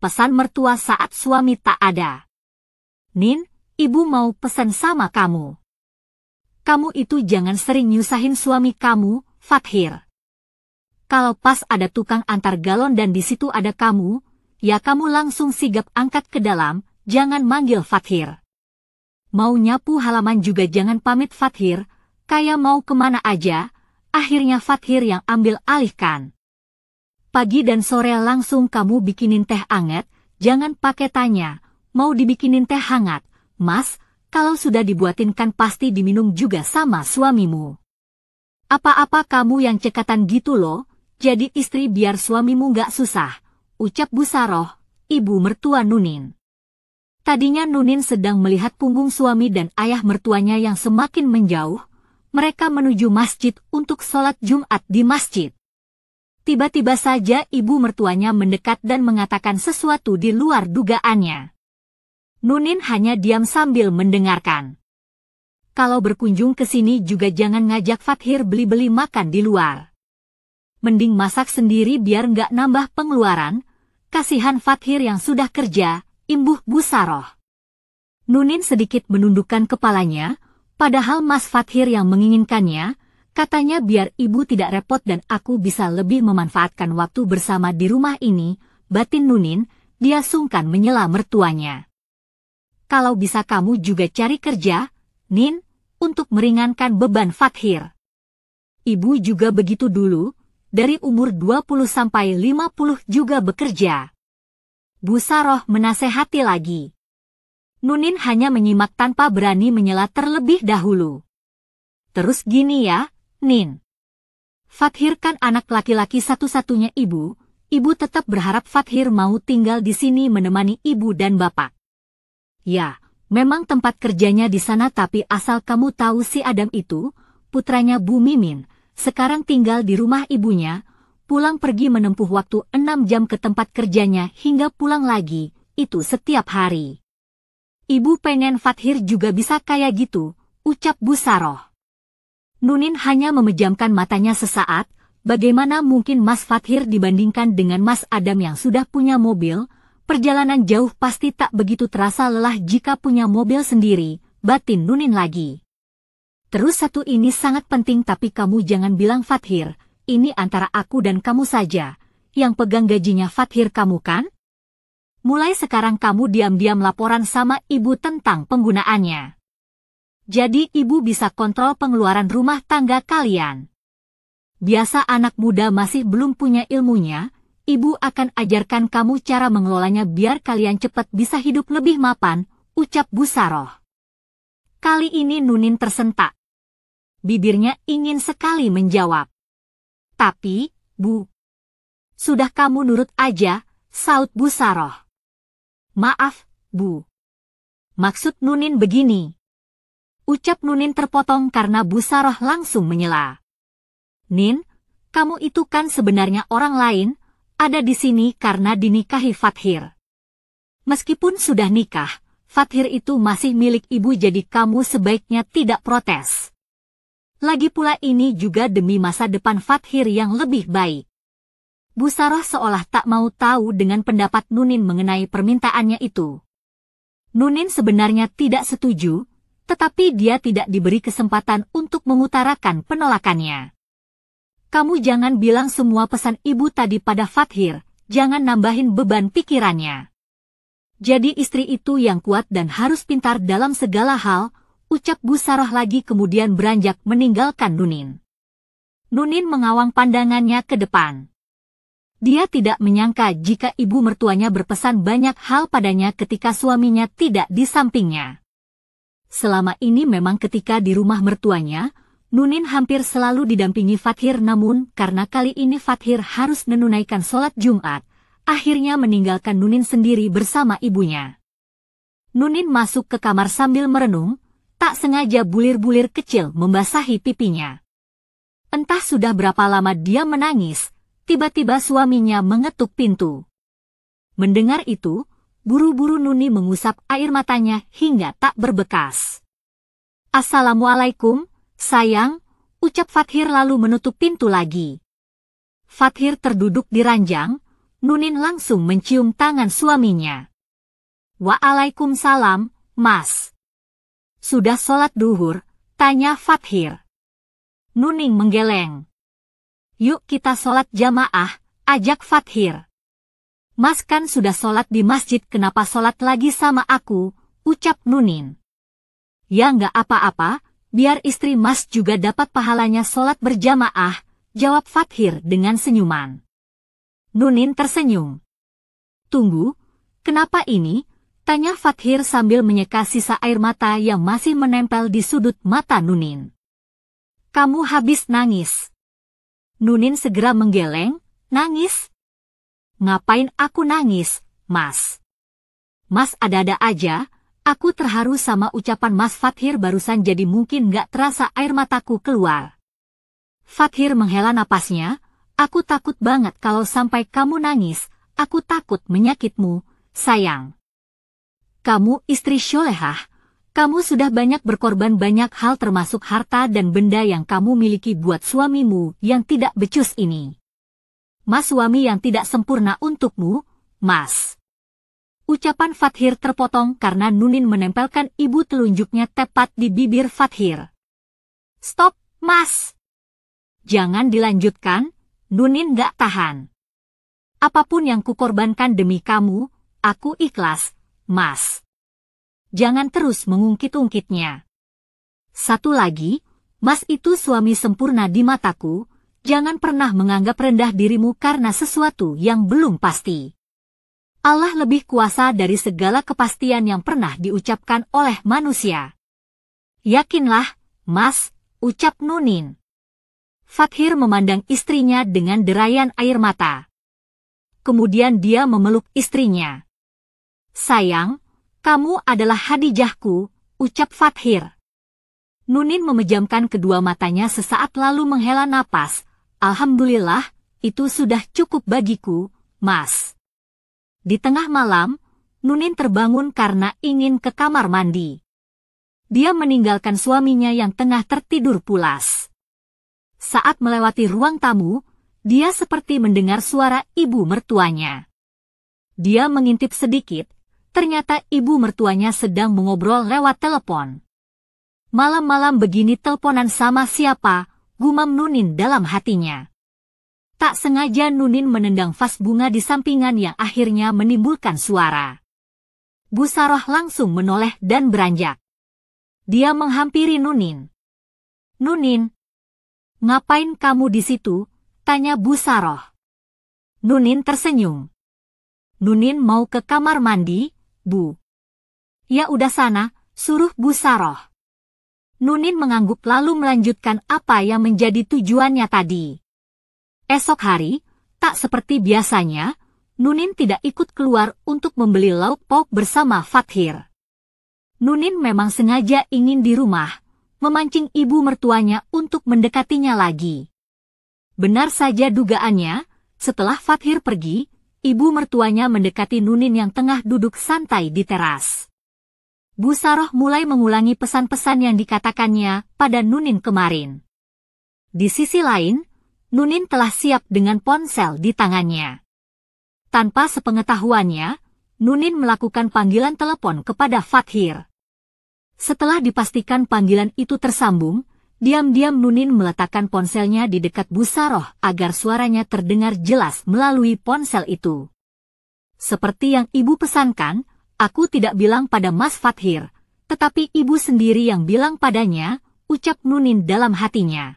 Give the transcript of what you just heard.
pesan mertua saat suami tak ada. Nin, ibu mau pesan sama kamu. Kamu itu jangan sering nyusahin suami kamu, Fathir. Kalau pas ada tukang antar galon dan di situ ada kamu, ya kamu langsung sigap angkat ke dalam, jangan manggil Fathir. Mau nyapu halaman juga jangan pamit Fathir, kayak mau kemana aja, akhirnya Fathir yang ambil alihkan. Pagi dan sore langsung kamu bikinin teh anget, jangan pakai tanya, mau dibikinin teh hangat, Mas, kalau sudah dibuatin kan pasti diminum juga sama suamimu. Apa-apa kamu yang cekatan gitu loh, jadi istri biar suamimu nggak susah, ucap Bu Saroh, ibu mertua Nunin. Tadinya Nunin sedang melihat punggung suami dan ayah mertuanya yang semakin menjauh, mereka menuju masjid untuk sholat Jumat di masjid. Tiba-tiba saja ibu mertuanya mendekat dan mengatakan sesuatu di luar dugaannya. Nunin hanya diam sambil mendengarkan. Kalau berkunjung ke sini juga jangan ngajak Fathir beli-beli makan di luar. Mending masak sendiri biar nggak nambah pengeluaran, kasihan Fathir yang sudah kerja, imbuh Bu Saroh. Nunin sedikit menundukkan kepalanya, padahal Mas Fathir yang menginginkannya, katanya biar ibu tidak repot dan aku bisa lebih memanfaatkan waktu bersama di rumah ini, batin Nunin, dia sungkan menyela mertuanya. Kalau bisa kamu juga cari kerja, Nin, untuk meringankan beban Fathir. Ibu juga begitu dulu, dari umur 20 sampai 50 juga bekerja. Bu Saroh menasehati lagi. Nunin hanya menyimak tanpa berani menyela terlebih dahulu. Terus gini ya, Nin. Fathir kan anak laki-laki satu-satunya ibu tetap berharap Fathir mau tinggal di sini menemani ibu dan bapak. Ya, memang tempat kerjanya di sana tapi asal kamu tahu si Adam itu, putranya Bu Mimin, sekarang tinggal di rumah ibunya, pulang pergi menempuh waktu 6 jam ke tempat kerjanya hingga pulang lagi, itu setiap hari. Ibu pengen Fathir juga bisa kayak gitu, ucap Bu Saroh. Nunin hanya memejamkan matanya sesaat, bagaimana mungkin Mas Fathir dibandingkan dengan Mas Adam yang sudah punya mobil, perjalanan jauh pasti tak begitu terasa lelah jika punya mobil sendiri, batin Nunin lagi. Terus satu ini sangat penting tapi kamu jangan bilang Fathir, ini antara aku dan kamu saja, yang pegang gajinya Fathir kamu kan? Mulai sekarang kamu diam-diam laporan sama ibu tentang penggunaannya. Jadi ibu bisa kontrol pengeluaran rumah tangga kalian. Biasa anak muda masih belum punya ilmunya, ibu akan ajarkan kamu cara mengelolanya biar kalian cepat bisa hidup lebih mapan, ucap Bu Saroh. Kali ini Nunin tersentak. Bibirnya ingin sekali menjawab. Tapi, Bu, sudah kamu nurut aja, saut Bu Saroh. Maaf, Bu. Maksud Nunin begini. Ucap Nunin terpotong karena Bu Saroh langsung menyela. Nin, kamu itu kan sebenarnya orang lain, ada di sini karena dinikahi Fathir. Meskipun sudah nikah, Fathir itu masih milik ibu jadi kamu sebaiknya tidak protes. Lagi pula ini juga demi masa depan Fathir yang lebih baik. Bu Saroh seolah tak mau tahu dengan pendapat Nunin mengenai permintaannya itu. Nunin sebenarnya tidak setuju, tetapi dia tidak diberi kesempatan untuk mengutarakan penolakannya. Kamu jangan bilang semua pesan ibu tadi pada Fathir, jangan nambahin beban pikirannya. Jadi istri itu yang kuat dan harus pintar dalam segala hal, ucap Bu Saroh lagi kemudian beranjak meninggalkan Nunin. Nunin mengawang pandangannya ke depan. Dia tidak menyangka jika ibu mertuanya berpesan banyak hal padanya ketika suaminya tidak di sampingnya. Selama ini memang ketika di rumah mertuanya, Nunin hampir selalu didampingi Fathir namun karena kali ini Fathir harus menunaikan sholat Jumat, akhirnya meninggalkan Nunin sendiri bersama ibunya. Nunin masuk ke kamar sambil merenung, tak sengaja bulir-bulir kecil membasahi pipinya. Entah sudah berapa lama dia menangis, tiba-tiba suaminya mengetuk pintu. Mendengar itu, buru-buru Nuni mengusap air matanya hingga tak berbekas. Assalamualaikum, sayang, ucap Fathir lalu menutup pintu lagi. Fathir terduduk di ranjang, Nunin langsung mencium tangan suaminya. Waalaikumsalam, Mas. Sudah sholat duhur? Tanya Fathir. Nunin menggeleng. Yuk kita sholat jamaah, ajak Fathir. Mas kan sudah sholat di masjid, kenapa sholat lagi sama aku, ucap Nunin. Ya nggak apa-apa, biar istri Mas juga dapat pahalanya sholat berjamaah, jawab Fathir dengan senyuman. Nunin tersenyum. Tunggu, kenapa ini? Tanya Fathir sambil menyeka sisa air mata yang masih menempel di sudut mata Nunin. Kamu habis nangis. Nunin segera menggeleng, nangis? Ngapain aku nangis, Mas? Mas ada-ada aja, aku terharu sama ucapan Mas Fathir barusan jadi mungkin gak terasa air mataku keluar. Fathir menghela napasnya, aku takut banget kalau sampai kamu nangis, aku takut menyakitmu, sayang. Kamu istri solehah, kamu sudah banyak berkorban banyak hal termasuk harta dan benda yang kamu miliki buat suamimu yang tidak becus ini. Mas suami yang tidak sempurna untukmu, Mas. Ucapan Fathir terpotong karena Nunin menempelkan ibu telunjuknya tepat di bibir Fathir. Stop, Mas. Jangan dilanjutkan, Nunin gak tahan. Apapun yang kukorbankan demi kamu, aku ikhlas, Mas. Jangan terus mengungkit-ungkitnya. Satu lagi, Mas itu suami sempurna di mataku, jangan pernah menganggap rendah dirimu karena sesuatu yang belum pasti. Allah lebih kuasa dari segala kepastian yang pernah diucapkan oleh manusia. Yakinlah, Mas, ucap Nunin. Fathir memandang istrinya dengan derayan air mata. Kemudian dia memeluk istrinya. Sayang, kamu adalah hadijahku, ucap Fathir. Nunin memejamkan kedua matanya sesaat lalu menghela napas. Alhamdulillah, itu sudah cukup bagiku, Mas. Di tengah malam, Nunin terbangun karena ingin ke kamar mandi. Dia meninggalkan suaminya yang tengah tertidur pulas. Saat melewati ruang tamu, dia seperti mendengar suara ibu mertuanya. Dia mengintip sedikit, ternyata ibu mertuanya sedang mengobrol lewat telepon. Malam-malam begini teleponan sama siapa? Gumam Nunin dalam hatinya. Tak sengaja Nunin menendang vas bunga di sampingan yang akhirnya menimbulkan suara. Bu Saroh langsung menoleh dan beranjak. Dia menghampiri Nunin. Nunin, ngapain kamu di situ? Tanya Bu Saroh. Nunin tersenyum. Nunin mau ke kamar mandi, Bu. Ya udah sana, suruh Bu Saroh. Nunin mengangguk lalu melanjutkan apa yang menjadi tujuannya tadi. Esok hari, tak seperti biasanya, Nunin tidak ikut keluar untuk membeli lauk pauk bersama Fathir. Nunin memang sengaja ingin di rumah, memancing ibu mertuanya untuk mendekatinya lagi. Benar saja dugaannya, setelah Fathir pergi, ibu mertuanya mendekati Nunin yang tengah duduk santai di teras. Bu Saroh mulai mengulangi pesan-pesan yang dikatakannya pada Nunin kemarin. Di sisi lain, Nunin telah siap dengan ponsel di tangannya. Tanpa sepengetahuannya, Nunin melakukan panggilan telepon kepada Fathir. Setelah dipastikan panggilan itu tersambung, diam-diam Nunin meletakkan ponselnya di dekat Bu Saroh agar suaranya terdengar jelas melalui ponsel itu. Seperti yang ibu pesankan, aku tidak bilang pada Mas Fathir, tetapi ibu sendiri yang bilang padanya, ucap Nunin dalam hatinya.